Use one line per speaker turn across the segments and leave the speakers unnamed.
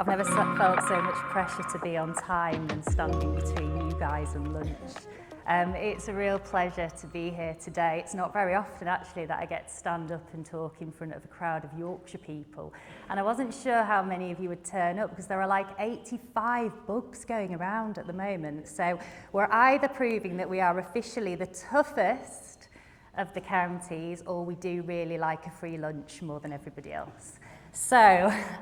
never felt so much pressure to be on time than standing between you guys and lunch. It's a real pleasure to be here today. It's not very often actually that I get to stand up and talk in front of a crowd of Yorkshire people. And I wasn't sure how many of you would turn up because there are like 85 bugs going around at the moment. So we're either proving that we are officially the toughest of the counties, or we do really like a free lunch more than everybody else. So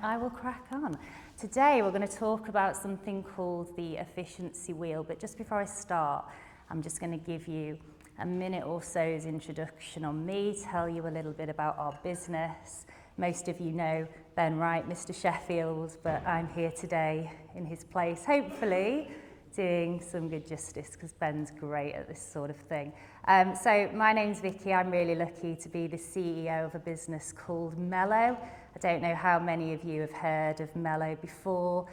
I will crack on. Today we're going to talk about something called the efficiency wheel, but just before I start, I'm just going to give you a minute or so's introduction on me, tell you a little bit about our business. Most of you know Ben Wright, Mr. Sheffield, but I'm here today in his place, hopefully doing some good justice because Ben's great at this sort of thing. So my name's Vicky. I'm really lucky to be the CEO of a business called Melo. I don't know how many of you have heard of Melo before.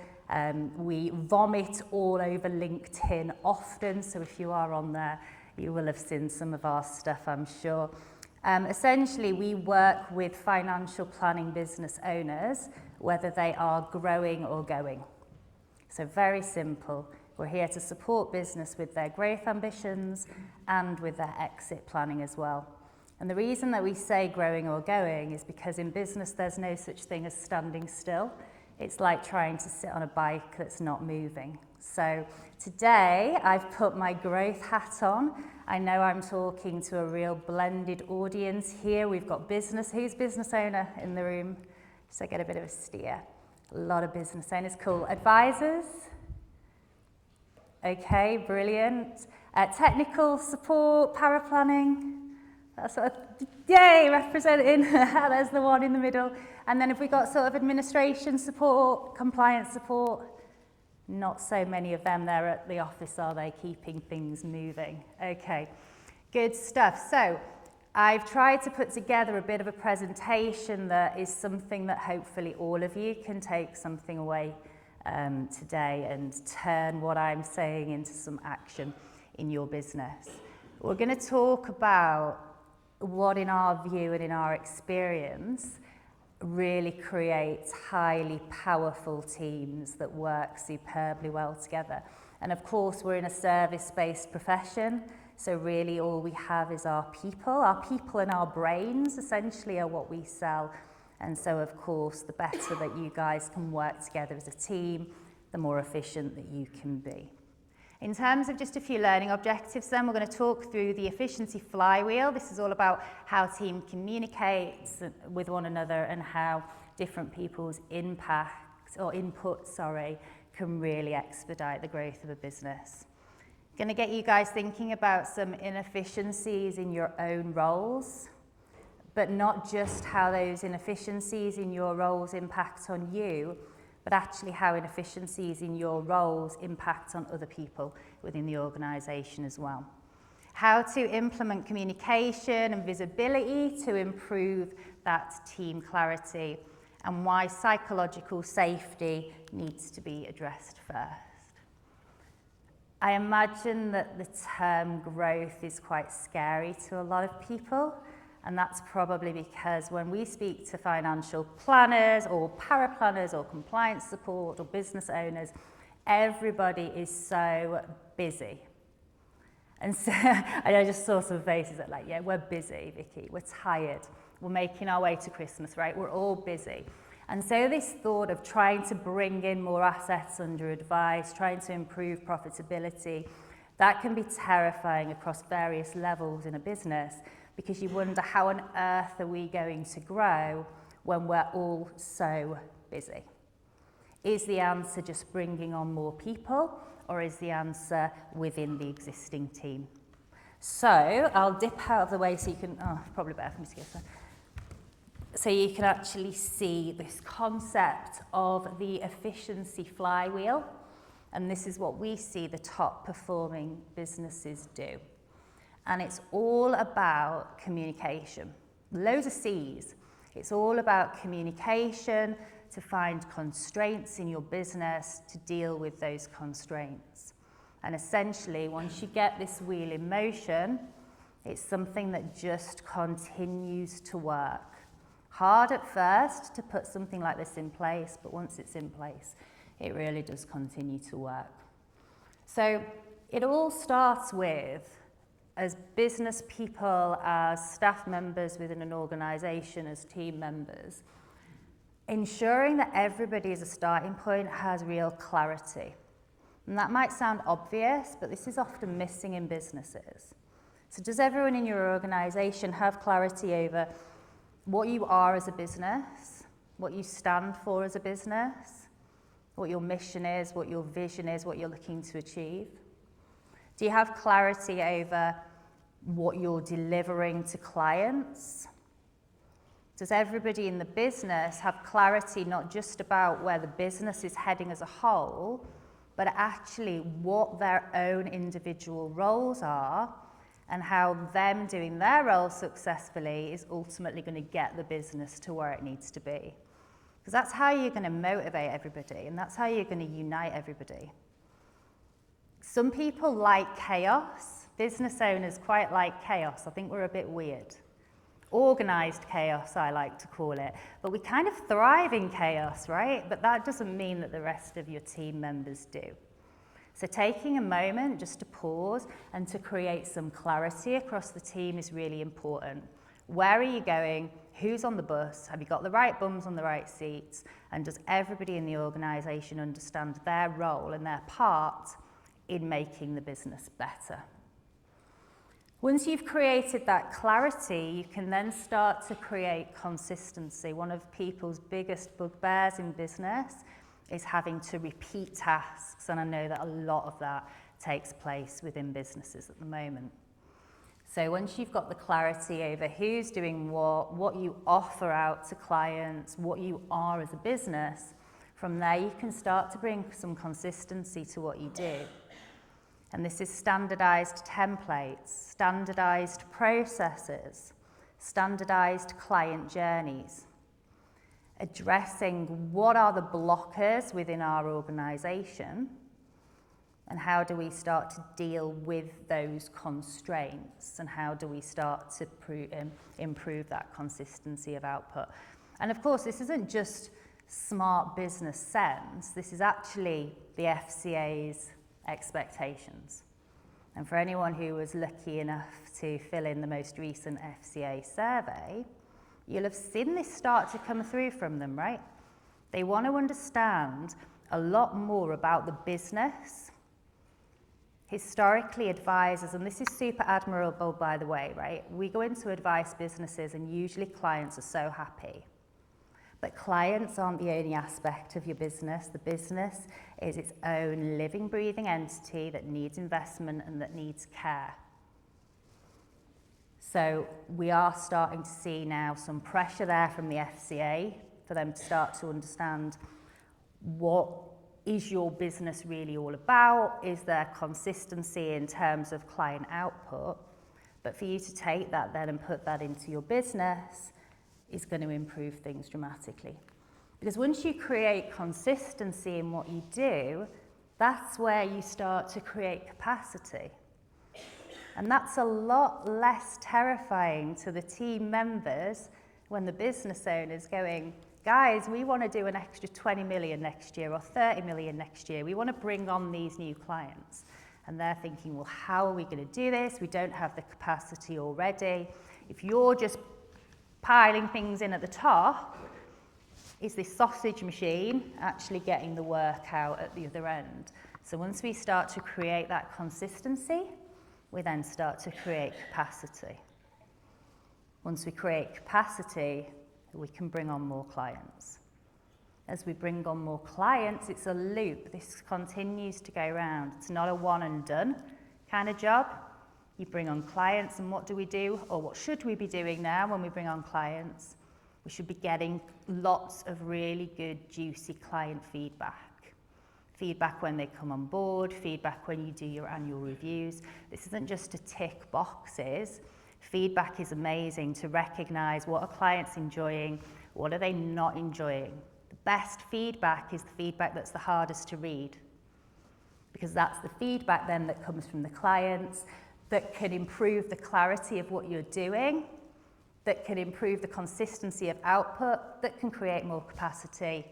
We vomit all over LinkedIn often, so if you are on there, you will have seen some of our stuff, I'm sure. Essentially, we work with financial planning business owners, whether they are growing or going. So very simple. We're here to support business with their growth ambitions and with their exit planning as well. And the reason that we say growing or going is because in business there's no such thing as standing still. It's like trying to sit on a bike that's not moving. So today I've put my growth hat on. I know I'm talking to a real blended audience here. We've got business. Who's business owner in the room? So I get a bit of a steer. A lot of business owners. Cool. Advisors? Okay, brilliant. Technical support, paraplanning. That's sort of, yay, representing. There's the one in the middle. And then if we got sort of administration support, compliance support, not so many of them there at the office, are they, keeping things moving? Okay, good stuff. So I've tried to put together a bit of a presentation that is something that hopefully all of you can take something away today and turn what I'm saying into some action in your business. We're going to talk about what in our view and in our experience really creates highly powerful teams that work superbly well together. And of course we're in a service-based profession, so really all we have is our people and our brains essentially are what we sell. And so, of course, the better that you guys can work together as a team, the more efficient that you can be. In terms of just a few learning objectives then, we're going to talk through the efficiency flywheel. This is all about how team communicates with one another and how different people's input can really expedite the growth of a business. Going to get you guys thinking about some inefficiencies in your own roles, but not just how those inefficiencies in your roles impact on you, but actually how inefficiencies in your roles impact on other people within the organisation as well. How to implement communication and visibility to improve that team clarity, and why psychological safety needs to be addressed first. I imagine that the term growth is quite scary to a lot of people. And that's probably because when we speak to financial planners or paraplanners or compliance support or business owners, everybody is so busy. And so I just saw some faces that like, yeah, we're busy, Vicky, we're tired, we're making our way to Christmas, right? We're all busy. And so this thought of trying to bring in more assets under advice, trying to improve profitability, that can be terrifying across various levels in a business, because you wonder how on earth are we going to grow when we're all so busy? Is the answer just bringing on more people, or is the answer within the existing team? So I'll dip out of the way so you can, probably better for me to go there. So you can actually see this concept of the efficiency flywheel, and this is what we see the top performing businesses do. And it's all about communication. Loads of C's. It's all about communication to find constraints in your business, to deal with those constraints. And essentially, once you get this wheel in motion, it's something that just continues to work. Hard at first to put something like this in place, but once it's in place, it really does continue to work. So it all starts with, as business people, as staff members within an organisation, as team members, ensuring that everybody as a starting point has real clarity. And that might sound obvious, but this is often missing in businesses. So does everyone in your organisation have clarity over what you are as a business, what you stand for as a business, what your mission is, what your vision is, what you're looking to achieve? Do you have clarity over what you're delivering to clients? Does everybody in the business have clarity not just about where the business is heading as a whole, but actually what their own individual roles are and how them doing their role successfully is ultimately going to get the business to where it needs to be? Because that's how you're going to motivate everybody, and that's how you're going to unite everybody. Some people like chaos. Business owners quite like chaos. I think we're a bit weird. Organised chaos, I like to call it. But we kind of thrive in chaos, right? But that doesn't mean that the rest of your team members do. So taking a moment just to pause and to create some clarity across the team is really important. Where are you going? Who's on the bus? Have you got the right bums on the right seats? And does everybody in the organisation understand their role and their part in making the business better? Once you've created that clarity, you can then start to create consistency. One of people's biggest bugbears in business is having to repeat tasks, and I know that a lot of that takes place within businesses at the moment. So once you've got the clarity over who's doing what you offer out to clients, what you are as a business, from there you can start to bring some consistency to what you do. And this is standardized templates, standardized processes, standardized client journeys, addressing what are the blockers within our organization and how do we start to deal with those constraints and how do we start to improve that consistency of output. And of course, this isn't just smart business sense, this is actually the FCA's expectations. And for anyone who was lucky enough to fill in the most recent FCA survey, you'll have seen this start to come through from them, right? They want to understand a lot more about the business. Historically, advisors, and this is super admirable by the way, right? We go into advice businesses and usually clients are so happy. But clients aren't the only aspect of your business. The business is its own living, breathing entity that needs investment and that needs care. So we are starting to see now some pressure there from the FCA for them to start to understand what is your business really all about? Is there consistency in terms of client output? But for you to take that then and put that into your business is going to improve things dramatically. Because once you create consistency in what you do, that's where you start to create capacity. And that's a lot less terrifying to the team members when the business owner's going, guys, we want to do an extra 20 million next year or 30 million next year. We want to bring on these new clients. And they're thinking, well, how are we going to do this? We don't have the capacity already. If you're just piling things in at the top, is this sausage machine actually getting the work out at the other end? So once we start to create that consistency, we then start to create capacity. Once we create capacity, we can bring on more clients. As we bring on more clients, it's a loop. This continues to go round. It's not a one and done kind of job. You bring on clients, and what do we do? Or what should we be doing now when we bring on clients? We should be getting lots of really good, juicy client feedback. Feedback when they come on board, feedback when you do your annual reviews. This isn't just to tick boxes. Feedback is amazing to recognize what are clients enjoying, what are they not enjoying. The best feedback is the feedback that's the hardest to read, because that's the feedback then that comes from the clients that can improve the clarity of what you're doing that can improve the consistency of output, that can create more capacity,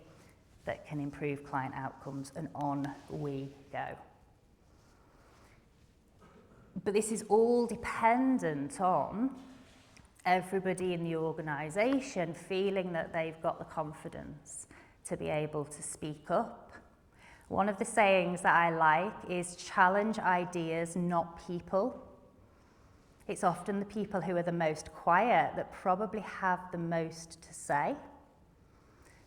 that can improve client outcomes, and on we go. But this is all dependent on everybody in the organisation feeling that they've got the confidence to be able to speak up. One of the sayings that I like is challenge ideas, not people. It's often the people who are the most quiet that probably have the most to say.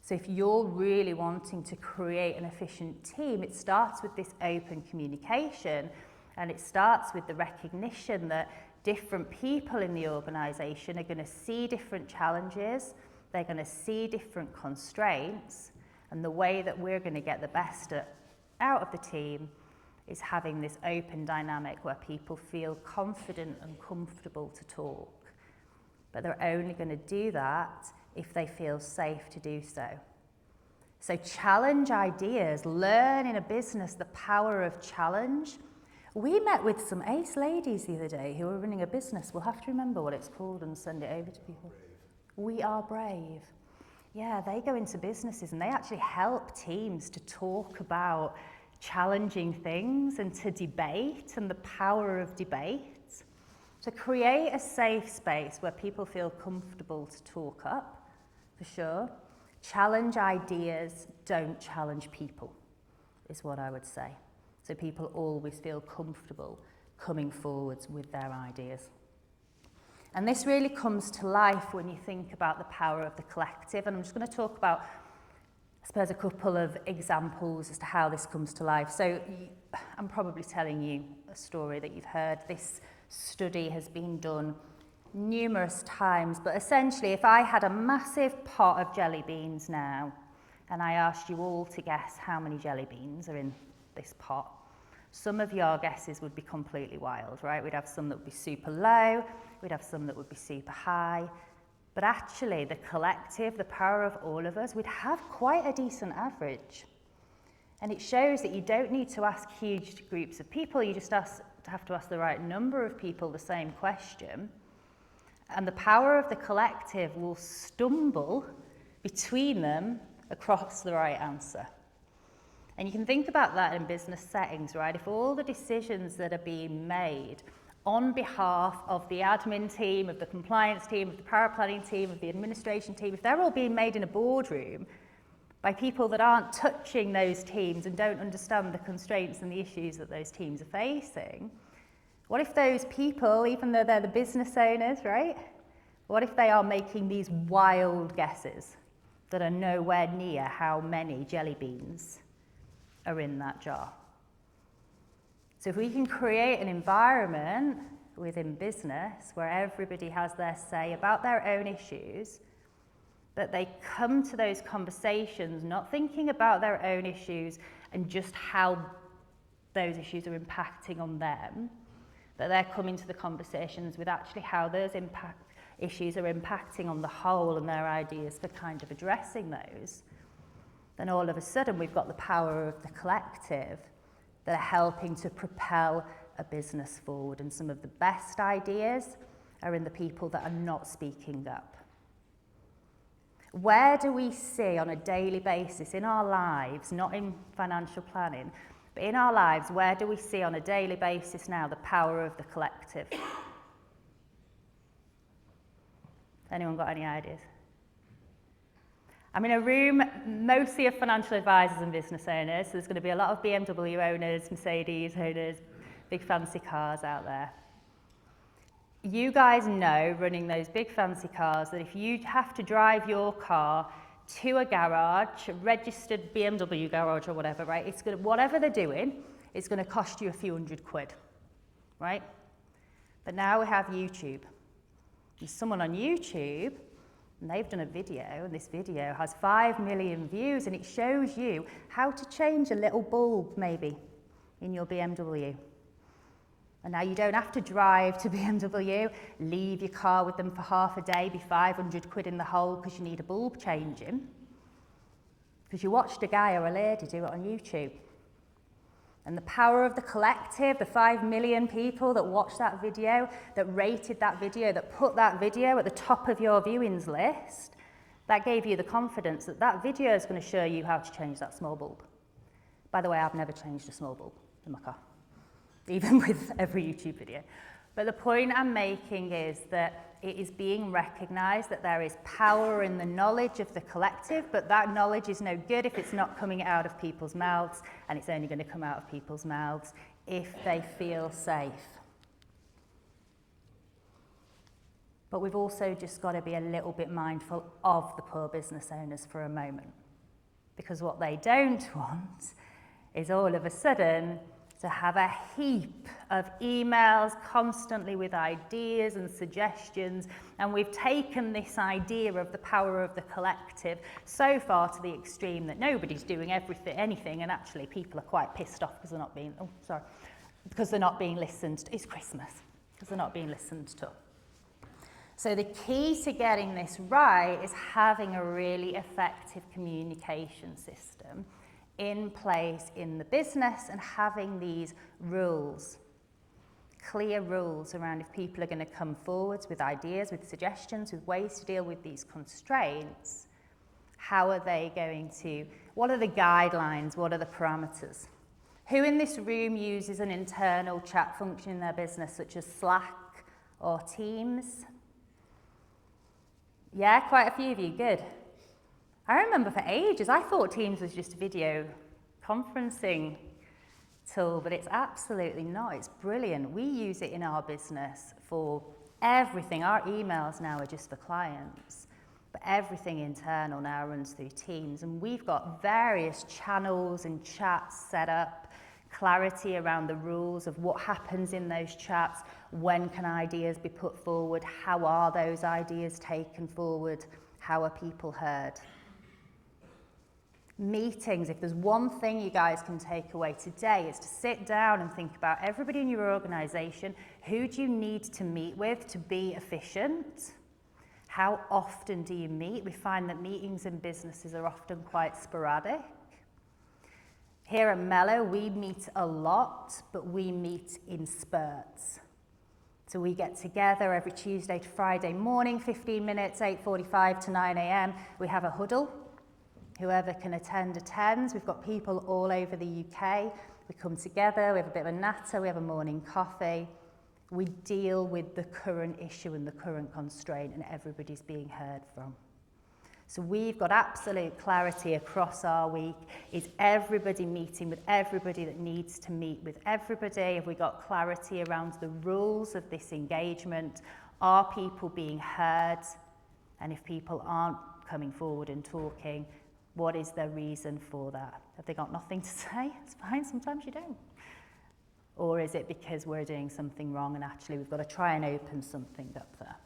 So if you're really wanting to create an efficient team, it starts with this open communication, and it starts with the recognition that different people in the organisation are going to see different challenges, they're going to see different constraints, and the way that we're going to get the best out of the team is having this open dynamic where people feel confident and comfortable to talk. But they're only going to do that if they feel safe to do so. So challenge ideas, learn in a business the power of challenge. We met with some ace ladies the other day who are running a business. We'll have to remember what it's called and send it over to people. We Are Brave. Yeah, they go into businesses and they actually help teams to talk about challenging things and to debate and the power of debate. To create a safe space where people feel comfortable to talk up, for sure. Challenge ideas, don't challenge people, is what I would say. So people always feel comfortable coming forwards with their ideas. And this really comes to life when you think about the power of the collective. And I'm just going to talk about, I suppose, a couple of examples as to how this comes to life. So I'm probably telling you a story that you've heard. This study has been done numerous times, but essentially if I had a massive pot of jelly beans now, and I asked you all to guess how many jelly beans are in this pot, some of your guesses would be completely wild, right? We'd have some that would be super low, we'd have some that would be super high, but actually the collective, the power of all of us, we'd have quite a decent average. And it shows that you don't need to ask huge groups of people, you just have to ask the right number of people the same question. And the power of the collective will stumble between them across the right answer. And you can think about that in business settings, right? If all the decisions that are being made on behalf of the admin team, of the compliance team, of the power planning team, of the administration team, if they're all being made in a boardroom by people that aren't touching those teams and don't understand the constraints and the issues that those teams are facing, what if those people, even though they're the business owners, right? What if they are making these wild guesses that are nowhere near how many jelly beans are in that jar? So if we can create an environment within business where everybody has their say about their own issues, that they come to those conversations not thinking about their own issues and just how those issues are impacting on them, that they're coming to the conversations with actually how those issues are impacting on the whole and their ideas for kind of addressing those, then all of a sudden we've got the power of the collective that are helping to propel a business forward. And some of the best ideas are in the people that are not speaking up. Where do we see on a daily basis in our lives, not in financial planning, but in our lives, where do we see on a daily basis now the power of the collective? Anyone got any ideas? I'm in a room mostly of financial advisors and business owners, so there's going to be a lot of BMW owners, Mercedes owners, big fancy cars out there. You guys know, running those big fancy cars, that if you have to drive your car to a garage, a registered BMW garage or whatever, right, it's going to, whatever they're doing, it's going to cost you a few £100, right? But now we have YouTube. There's someone on YouTube, and they've done a video, and this video has 5 million views, and it shows you how to change a little bulb, maybe, in your BMW. And now you don't have to drive to BMW, leave your car with them for half a day, be 500 quid in the hole because you need a bulb changing. Because you watched a guy or a lady do it on YouTube. And the power of the collective, the 5 million people that watched that video, that rated that video, that put that video at the top of your viewings list, that gave you the confidence that that video is going to show you how to change that small bulb. By the way, I've never changed a small bulb in my car, even with every YouTube video. But the point I'm making is that it is being recognised that there is power in the knowledge of the collective, but that knowledge is no good if it's not coming out of people's mouths, and it's only going to come out of people's mouths if they feel safe. But we've also just got to be a little bit mindful of the poor business owners for a moment, because what they don't want is all of a sudden to have a heap of emails constantly with ideas and suggestions, and we've taken this idea of the power of the collective so far to the extreme that nobody's doing anything, and actually people are quite pissed off because they're not being listened to. It's Christmas, because they're not being listened to. So the key to getting this right is having a really effective communication system in place in the business, and having these rules, clear rules around if people are going to come forwards with ideas, with suggestions, with ways to deal with these constraints. How are they going to, what are the guidelines, what are the parameters? Who in this room uses an internal chat function in their business, such as Slack or Teams? Yeah, quite a few of you, good. I remember for ages, I thought Teams was just a video conferencing tool, but it's absolutely not. It's brilliant. We use it in our business for everything. Our emails now are just for clients, but everything internal now runs through Teams, and we've got various channels and chats set up, clarity around the rules of what happens in those chats, when can ideas be put forward, how are those ideas taken forward, how are people heard. Meetings, if there's one thing you guys can take away today, is to sit down and think about everybody in your organisation. Who do you need to meet with to be efficient? How often do you meet? We find that meetings in businesses are often quite sporadic. Here at Melo, we meet a lot, but we meet in spurts. So we get together every Tuesday to Friday morning, 15 minutes, 8:45 to 9 a.m. We have a huddle. Whoever can attend, attends. We've got people all over the UK. We come together, we have a bit of a natter, we have a morning coffee. We deal with the current issue and the current constraint, and everybody's being heard from. So we've got absolute clarity across our week. Is everybody meeting with everybody that needs to meet with everybody? Have we got clarity around the rules of this engagement? Are people being heard? And if people aren't coming forward and talking, what is the reason for that? Have they got nothing to say? It's fine, sometimes you don't. Or is it because we're doing something wrong and actually we've got to try and open something up there?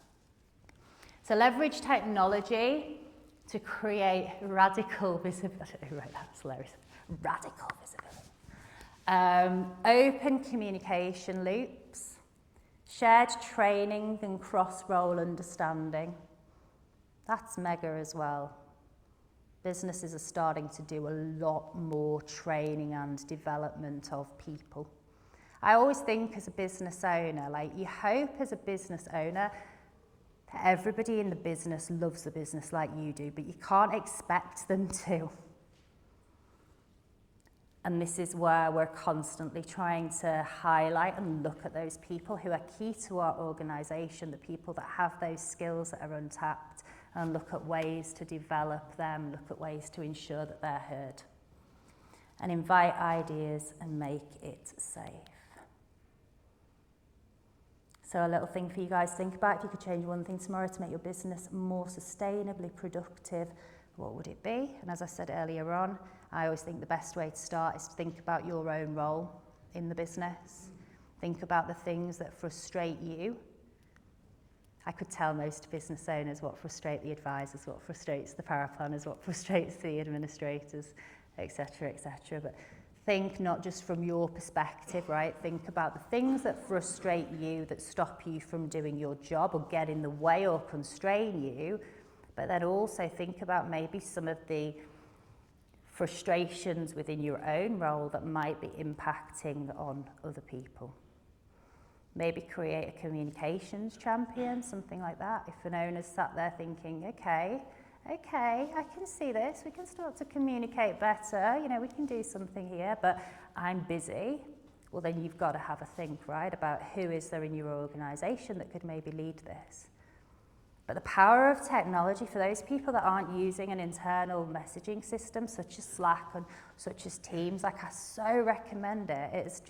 So leverage technology to create radical visibility. Right, that's hilarious. Radical visibility. Open communication loops, shared training and cross-role understanding. That's mega as well. Businesses are starting to do a lot more training and development of people. I always think as a business owner, like you hope as a business owner that everybody in the business loves the business like you do, but you can't expect them to. And this is where we're constantly trying to highlight and look at those people who are key to our organisation, the people that have those skills that are untapped, and look at ways to develop them, look at ways to ensure that they're heard. And invite ideas and make it safe. So a little thing for you guys to think about, if you could change one thing tomorrow to make your business more sustainably productive, what would it be? And as I said earlier on, I always think the best way to start is to think about your own role in the business. Think about the things that frustrate you. I could tell most business owners what frustrates the advisors, what frustrates the power planners, what frustrates the administrators, etc., etc. But think not just from your perspective, right? Think about the things that frustrate you, that stop you from doing your job or get in the way or constrain you. But then also think about maybe some of the frustrations within your own role that might be impacting on other people. Maybe create a communications champion, something like that. If an owner's sat there thinking, okay, I can see this, we can start to communicate better, we can do something here, but I'm busy. Well, then you've got to have a think, right, about who is there in your organisation that could maybe lead this. But the power of technology for those people that aren't using an internal messaging system, such as Slack and such as Teams, I so recommend it.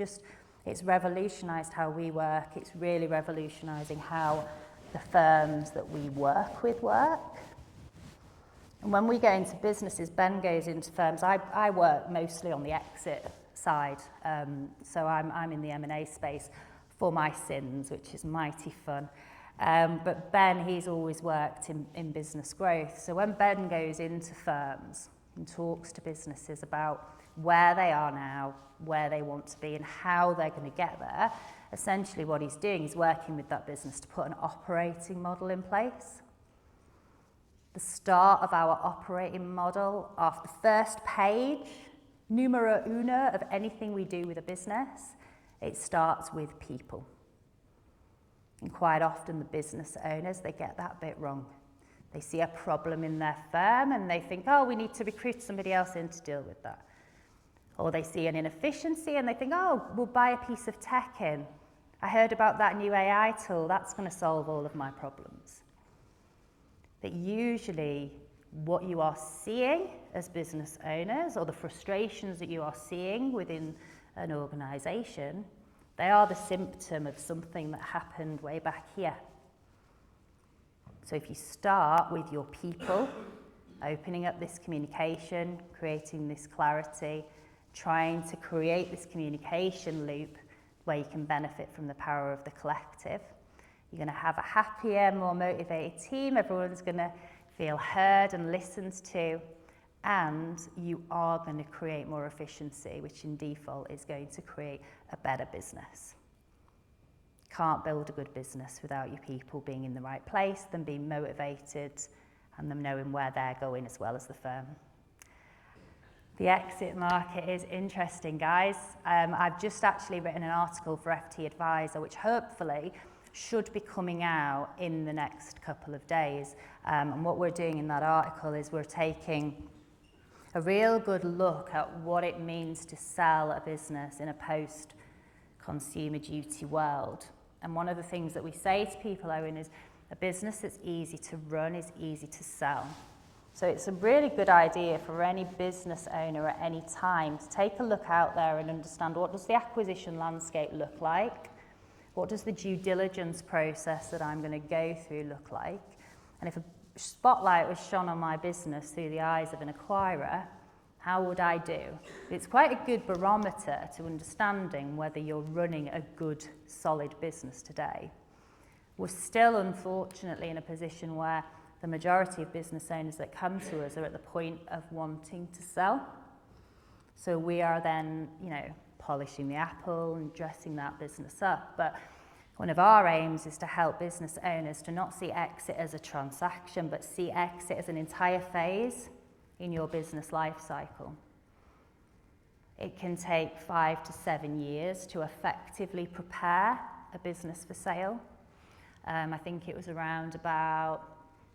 It's revolutionised how we work. It's really revolutionising how the firms that we work with work. And when we go into businesses, Ben goes into firms. I work mostly on the exit side, so I'm in the M&A space for my sins, which is mighty fun. But Ben, he's always worked in business growth. So when Ben goes into firms and talks to businesses about where they are now, where they want to be and how they're going to get there, essentially what he's doing is working with that business to put an operating model in place. The start of our operating model, off the first page, numero uno of anything we do with a business, it starts with people. And quite often the business owners, they get that bit wrong. They see a problem in their firm and they think, we need to recruit somebody else in to deal with that. Or they see an inefficiency and they think, we'll buy a piece of tech in. I heard about that new AI tool, that's going to solve all of my problems. But usually what you are seeing as business owners, or the frustrations that you are seeing within an organisation, they are the symptom of something that happened way back here. So if you start with your people, opening up this communication, creating this clarity, trying to create this communication loop where you can benefit from the power of the collective, you're going to have a happier, more motivated team. Everyone's going to feel heard and listened to, and you are going to create more efficiency, which in default is going to create a better business. Can't build a good business without your people being in the right place, them being motivated, and them knowing where they're going as well as the firm. The exit market is interesting, guys. I've just actually written an article for FT Advisor, which hopefully should be coming out in the next couple of days. And what we're doing in that article is we're taking a real good look at what it means to sell a business in a post-consumer duty world. And one of the things that we say to people, Owen, is a business that's easy to run is easy to sell. So it's a really good idea for any business owner at any time to take a look out there and understand, what does the acquisition landscape look like? What does the due diligence process that I'm going to go through look like? And if a spotlight was shone on my business through the eyes of an acquirer, how would I do? It's quite a good barometer to understanding whether you're running a good, solid business today. We're still, unfortunately, in a position where the majority of business owners that come to us are at the point of wanting to sell. So we are then, polishing the apple and dressing that business up. But one of our aims is to help business owners to not see exit as a transaction, but see exit as an entire phase in your business life cycle. It can take 5 to 7 years to effectively prepare a business for sale. I think it was around about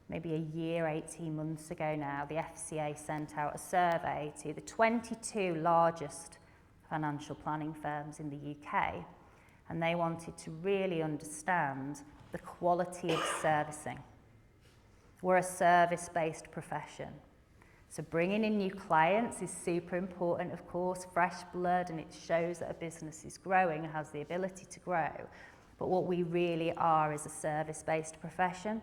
maybe a year, 18 months ago now, the FCA sent out a survey to the 22 largest financial planning firms in the UK, and they wanted to really understand the quality of servicing. We're a service-based profession. So bringing in new clients is super important, of course, fresh blood, and it shows that a business is growing and has the ability to grow. But what we really are is a service-based profession.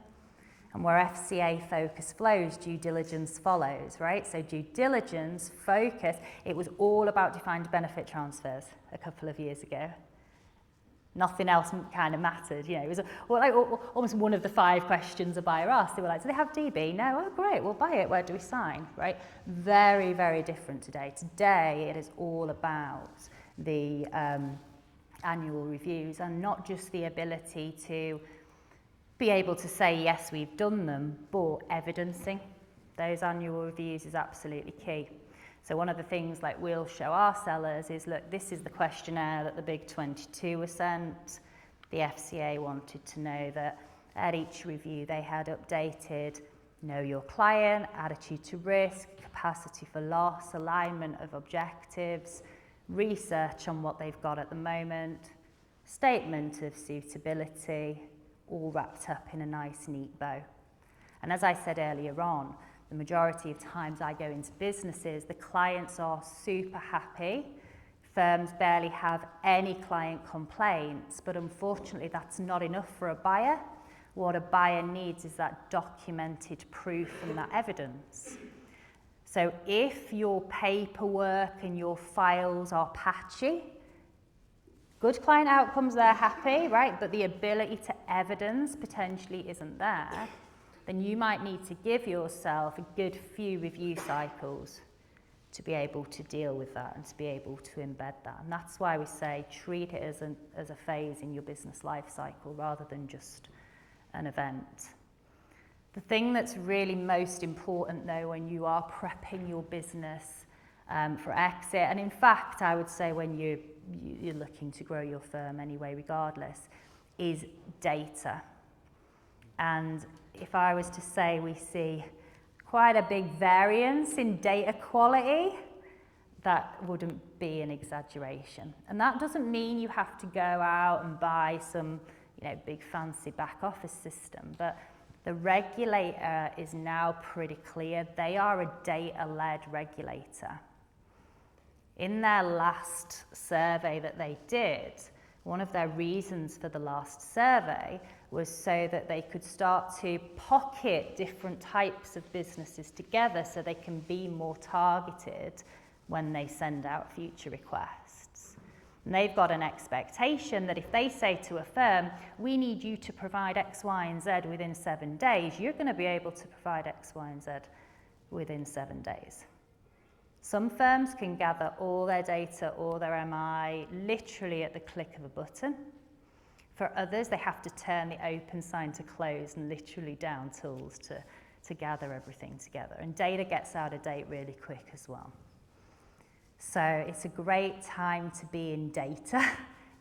And where FCA focus flows, due diligence follows, right? So due diligence, focus, it was all about defined benefit transfers a couple of years ago. Nothing else kind of mattered, It was almost one of the 5 questions a buyer asked. They were like, do they have DB? No, oh great, we'll buy it, where do we sign, right? Very, very different today. Today, it is all about the annual reviews, and not just the ability to be able to say, yes, we've done them, but evidencing those annual reviews is absolutely key. So one of the things like we'll show our sellers is, look, this is the questionnaire that the big 22 were sent. The FCA wanted to know that at each review they had updated know your client, attitude to risk, capacity for loss, alignment of objectives, research on what they've got at the moment, statement of suitability, all wrapped up in a nice neat bow. And as I said earlier on, the majority of times I go into businesses, the clients are super happy. Firms barely have any client complaints, but unfortunately that's not enough for a buyer. What a buyer needs is that documented proof and that evidence. So if your paperwork and your files are patchy, good client outcomes, they're happy, right? But the ability to evidence potentially isn't there, then you might need to give yourself a good few review cycles to be able to deal with that and to be able to embed that. And that's why we say treat it as a phase in your business life cycle rather than just an event. The thing that's really most important though when you are prepping your business for exit, and in fact I would say when you're looking to grow your firm anyway regardless, is data. And if I was to say we see quite a big variance in data quality, that wouldn't be an exaggeration. And that doesn't mean you have to go out and buy some, big fancy back office system, but the regulator is now pretty clear. They are a data-led regulator. In their last survey that they did, one of their reasons for the last survey was so that they could start to pocket different types of businesses together so they can be more targeted when they send out future requests. And they've got an expectation that if they say to a firm, we need you to provide X, Y, and Z within 7 days, you're going to be able to provide X, Y, and Z within 7 days. Some firms can gather all their data, all their MI, literally at the click of a button. For others, they have to turn the open sign to close and literally down tools to gather everything together. And data gets out of date really quick as well. So it's a great time to be in data,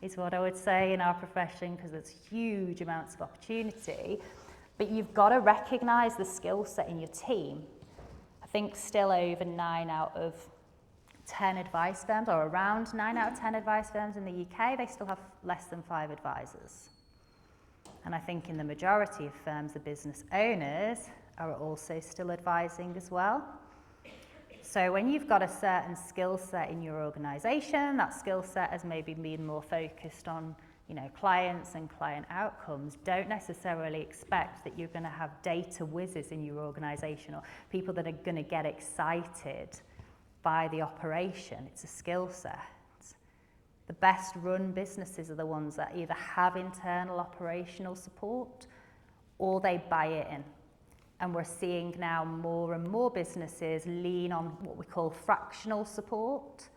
is what I would say in our profession, because there's huge amounts of opportunity. But you've got to recognise the skill set in your team. I think still over 9 out of 10 advice firms, or around 9 out of 10 advice firms in the UK, they still have less than 5 advisors. And I think in the majority of firms, the business owners are also still advising as well. So when you've got a certain skill set in your organisation, that skill set has maybe been more focused on clients and client outcomes, don't necessarily expect that you're going to have data whizzes in your organisation or people that are going to get excited by the operation. It's a skill set. The best run businesses are the ones that either have internal operational support or they buy it in. And we're seeing now more and more businesses lean on what we call fractional support.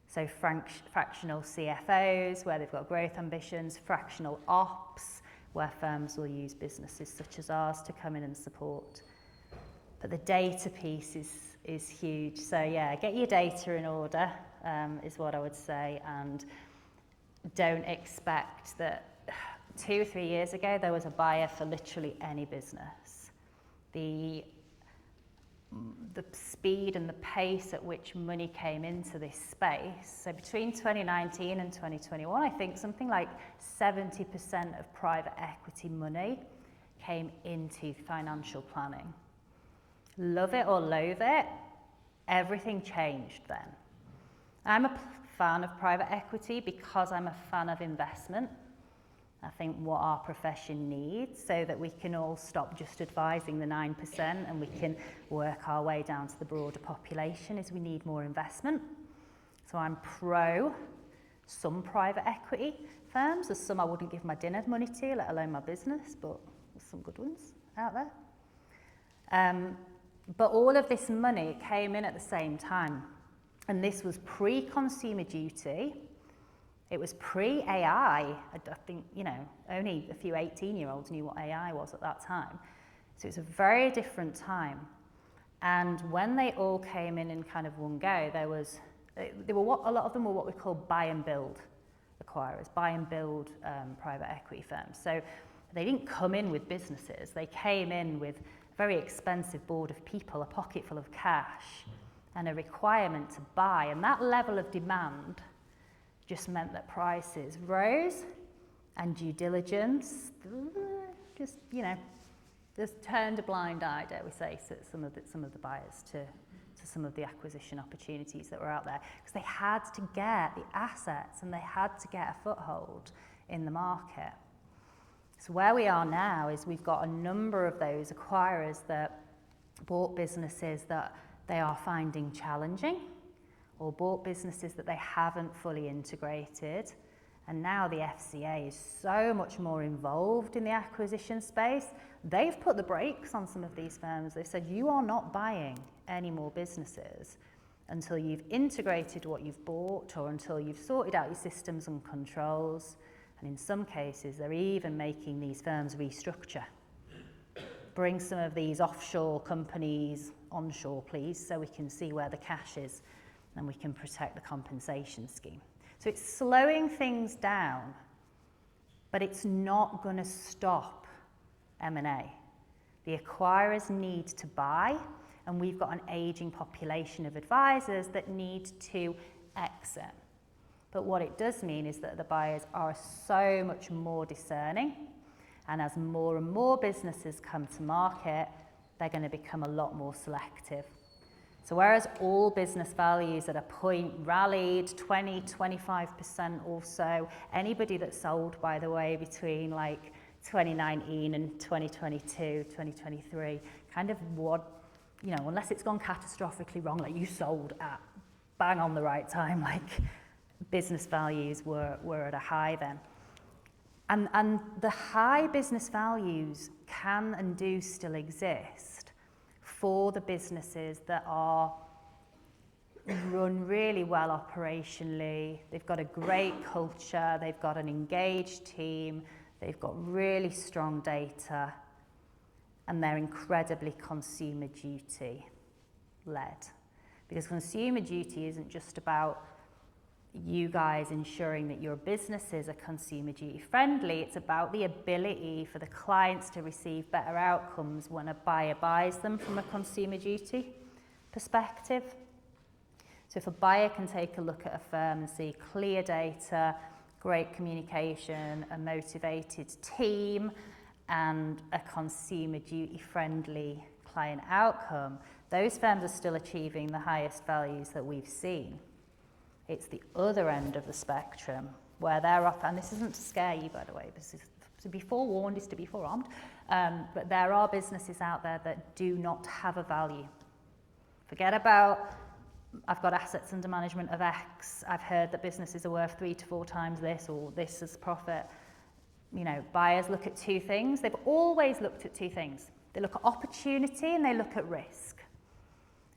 So fractional CFOs, where they've got growth ambitions, fractional ops, where firms will use businesses such as ours to come in and support. But the data piece is huge. So yeah, get your data in order, is what I would say, and don't expect that 2 or 3 years ago there was a buyer for literally any business. The speed and the pace at which money came into this space. So between 2019 and 2021, I think something like 70% of private equity money came into financial planning. Love it or loathe it, everything changed then. I'm a fan of private equity because I'm a fan of investment. I think what our profession needs so that we can all stop just advising the 9% and we can work our way down to the broader population is we need more investment. So I'm pro some private equity firms. There's some I wouldn't give my dinner money to, let alone my business, but there's some good ones out there. But all of this money came in at the same time. And this was pre-consumer duty. It was pre-AI. I think, only a few 18-year-olds knew what AI was at that time. So it's a very different time. And when they all came in kind of one go, a lot of them were what we call buy and build acquirers, buy and build private equity firms. So they didn't come in with businesses, they came in with a very expensive board of people, a pocket full of cash, and a requirement to buy. And that level of demand just meant that prices rose and due diligence just turned a blind eye, dare we say, to some of the buyers to some of the acquisition opportunities that were out there, because they had to get the assets and they had to get a foothold in the market. So where we are now is we've got a number of those acquirers that bought businesses that they are finding challenging, or bought businesses that they haven't fully integrated. And now the FCA is so much more involved in the acquisition space. They've put the brakes on some of these firms. They've said, you are not buying any more businesses until you've integrated what you've bought, or until you've sorted out your systems and controls. And in some cases, they're even making these firms restructure. Bring some of these offshore companies onshore, please, so we can see where the cash is and we can protect the compensation scheme. So it's slowing things down, but it's not going to stop M&A. The acquirers need to buy, and we've got an aging population of advisors that need to exit. But what it does mean is that the buyers are so much more discerning, and as more and more businesses come to market, they're going to become a lot more selective. So whereas all business values at a point rallied 20-25% or so, anybody that sold, by the way, between like 2019 and 2022, 2023, kind of unless it's gone catastrophically wrong, like you sold at bang on the right time, like business values were at a high then. And the high business values can and do still exist for the businesses that are run really well operationally. They've got a great culture, they've got an engaged team, they've got really strong data, and they're incredibly consumer duty led. Because consumer duty isn't just about you guys ensuring that your businesses are consumer duty friendly, it's about the ability for the clients to receive better outcomes when a buyer buys them from a consumer duty perspective. So if a buyer can take a look at a firm and see clear data, great communication, a motivated team, and a consumer duty friendly client outcome, those firms are still achieving the highest values that we've seen. It's the other end of the spectrum where they're off, and this isn't to scare you, by the way, this is to be forewarned, is to be forearmed, but there are businesses out there that do not have a value. Forget about, I've got assets under management of X, I've heard that businesses are worth 3 to 4 times this, or this is profit. Buyers look at 2 things. They've always looked at 2 things. They look at opportunity and they look at risk.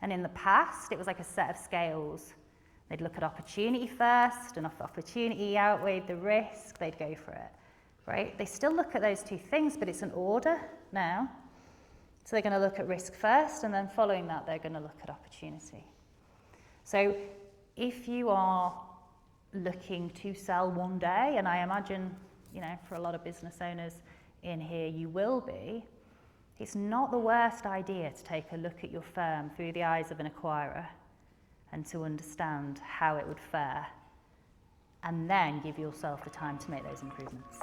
And in the past, it was like a set of scales. They'd look at opportunity first, and if opportunity outweighed the risk, they'd go for it, right? They still look at those 2 things, but it's an order now. So they're going to look at risk first, and then following that, they're going to look at opportunity. So if you are looking to sell one day, and I imagine, for a lot of business owners in here, you will be, it's not the worst idea to take a look at your firm through the eyes of an acquirer and to understand how it would fare, and then give yourself the time to make those improvements.